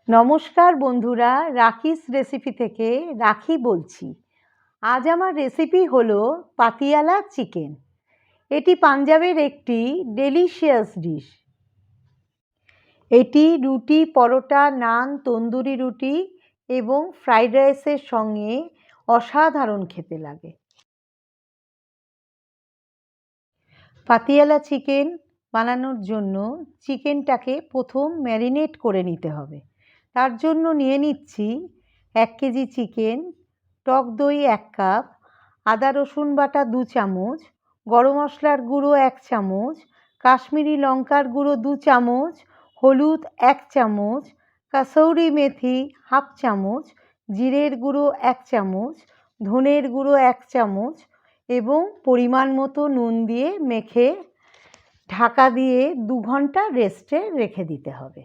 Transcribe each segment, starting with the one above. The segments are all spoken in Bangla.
নমস্কার বন্ধুরা, রাখিস রেসিপি থেকে রাখি বলছি। আজ আমার রেসিপি হলো পাতিয়ালা চিকেন। এটি পাঞ্জাবের একটি ডেলিশিয়াস ডিশ। এটি রুটি, পরোটা, নান, তন্দুরি রুটি এবং ফ্রাইড রাইসের সঙ্গে অসাধারণ খেতে লাগে। পাতিয়ালা চিকেন বানানোর জন্য চিকেনটাকে প্রথম ম্যারিনেট করে নিতে হবে। তার জন্য নিয়ে নিচ্ছি 1 কেজি চিকেন, টক দই 1 কাপ, আদা রসুন বাটা 2 চামচ, গরম মশলার গুঁড়ো 1 চামচ, কাশ্মীরি লঙ্কার গুঁড়ো 2 চামচ, হলুদ 1 চামচ, কাসৌরি মেথি 1/2 চামচ, জিরের গুঁড়ো 1 চামচ, ধনের গুঁড়ো 1 চামচ এবং পরিমাণ মতো নুন দিয়ে মেখে ঢাকা দিয়ে 2 ঘন্টা রেস্টে রেখে দিতে হবে।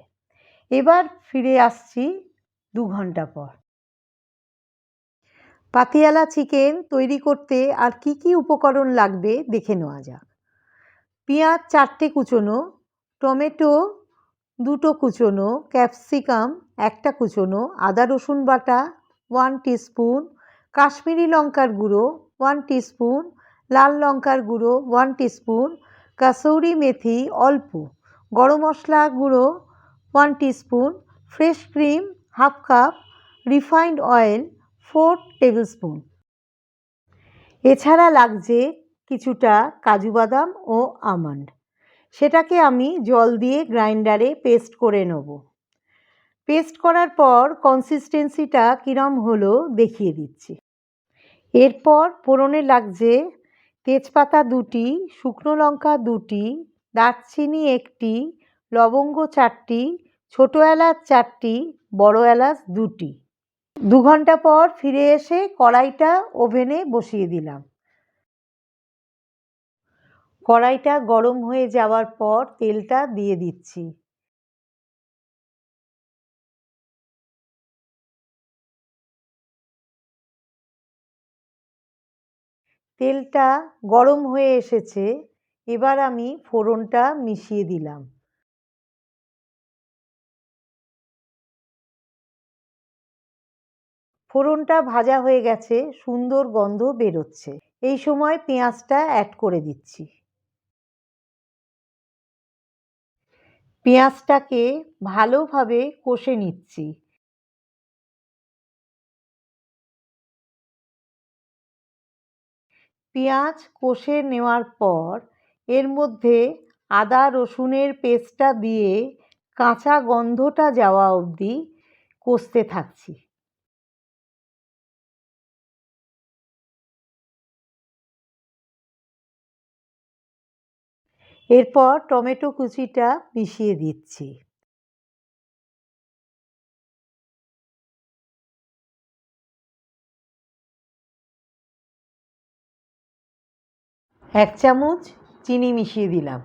এবার ফিরে আসছি 2 ঘন্টা পর। পাতিয়ালা চিকেন তৈরি করতে আর কি কি উপকরণ লাগবে দেখে নেওয়া যাক। পেঁয়াজ 4টে কুচোনো, টমেটো 2টো কুচোনো, ক্যাপসিকাম 1টা কুচোনো, আদা রসুন বাটা 1 টিস্পুন, কাশ্মীরি লঙ্কার গুঁড়ো 1 টিস্পুন, লাল লঙ্কার গুঁড়ো 1 টিস্পুন, কাসৌরি মেথি অল্প, গরম মশলা গুঁড়ো 1 teaspoon, fresh cream 1/2 cup, refined oil 4 tablespoon. এছাড়া লাগছে কিছুটা কাজু বাদাম ও আমন্ড। সেটাকে আমি জল দিয়ে গ্রাইন্ডারে পেস্ট করে নেব। পেস্ট করার পর কনসিস্টেন্সিটা কীরম হলো দেখিয়ে দিচ্ছি। এরপর ফোড়নে লাগছে তেজপাতা 2টি, শুকনো লঙ্কা 2টি, দারচিনি 1টি, লবঙ্গ 4টি, ছোটো এলাচ 4টি, বড় এলাচ 2টি। 2 ঘন্টা পর ফিরে এসে কড়াইটা ওভেনে বসিয়ে দিলাম। কড়াইটা গরম হয়ে যাওয়ার পর তেলটা দিয়ে দিচ্ছি। তেলটা গরম হয়ে এসেছে, এবার আমি ফোড়নটা মিশিয়ে দিলাম। ফোড়নটা ভাজা হয়ে গেছে, সুন্দর গন্ধ বেরোচ্ছে। এই সময় পেঁয়াজটা অ্যাড করে দিচ্ছি। পেঁয়াজটাকে ভালোভাবে কষে নিচ্ছি। পেঁয়াজ কষে নেওয়ার পর এর মধ্যে আদা রসুনের পেস্টটা দিয়ে কাঁচা গন্ধটা যাওয়া অবধি কষতে থাকছি। এরপর টমেটো কুচিটা মিশিয়ে দিচ্ছি। এক চামচ চিনি মিশিয়ে দিলাম।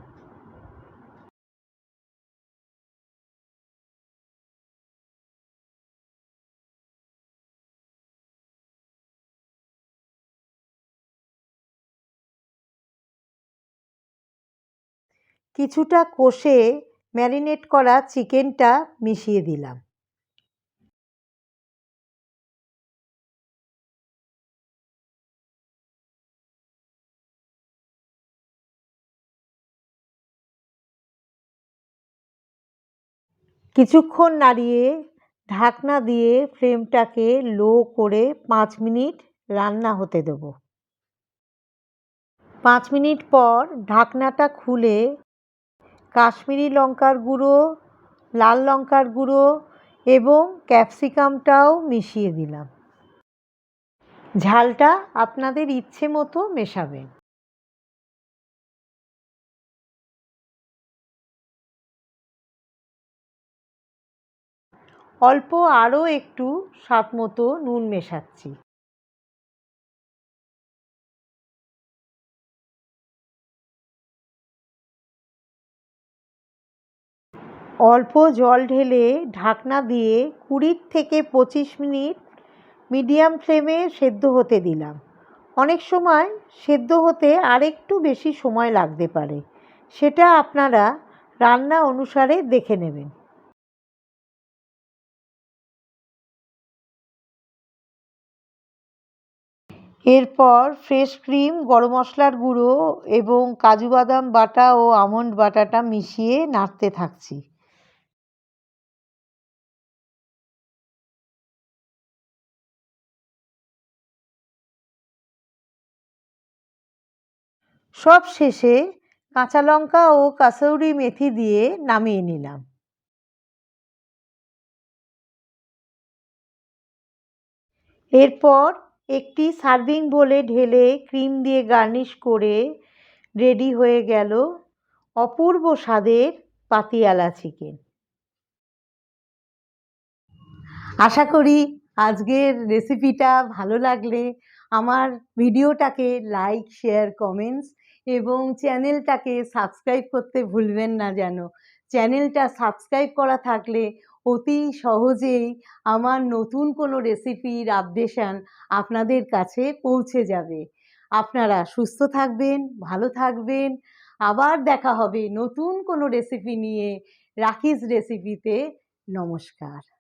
কিছুটা কষে ম্যারিনেট করা চিকেনটা মিশিয়ে দিলাম। কিছুক্ষণ নাড়িয়ে ঢাকনা দিয়ে ফ্লেমটাকে লো করে 5 মিনিট রান্না হতে দেব। 5 মিনিট পর ঢাকনাটা খুলে কাশ্মীরি লঙ্কার গুঁড়ো, লাল লঙ্কার গুঁড়ো এবং ক্যাপসিকামটাও মিশিয়ে দিলাম। ঝালটা আপনাদের ইচ্ছে মতো মেশাবেন। অল্প আরও একটু স্বাদ মতো নুন মেশাচ্ছি। অল্প জল ঢেলে ঢাকনা দিয়ে 20 থেকে 25 মিনিট মিডিয়াম ফ্লেমে সেদ্ধ হতে দিলাম। অনেক সময় সেদ্ধ হতে আরেকটু বেশি সময় লাগতে পারে, সেটা আপনারা রান্না অনুসারে দেখে নেবেন। এরপর ফ্রেশ ক্রিম, গরম মশলার গুঁড়ো এবং কাজু বাদাম বাটা ও আমন্ড বাটাটা মিশিয়ে নাড়তে থাকছি। সব শেষে কাঁচা লঙ্কা ও কাসৌরি মেথি দিয়ে নামিয়ে নিলাম। এরপর একটি সার্ভিং বোলে ঢেলে ক্রিম দিয়ে গার্নিশ করে রেডি হয়ে গেল অপূর্ব স্বাদের পাতিয়ালা চিকেন। আশা করি আজকের রেসিপিটা ভালো লাগলে আমার ভিডিওটাকে লাইক, শেয়ার, কমেন্টস এবং চ্যানেলটাকে সাবস্ক্রাইব করতে ভুলবেন না যেন। চ্যানেলটা সাবস্ক্রাইব করা থাকলে অতি সহজেই আমার নতুন কোনো রেসিপির আপডেশন আপনাদের কাছে পৌঁছে যাবে। আপনারা সুস্থ থাকবেন, ভালো থাকবেন। আবার দেখা হবে নতুন কোনো রেসিপি নিয়ে। রাখিস রেসিপিতে। নমস্কার।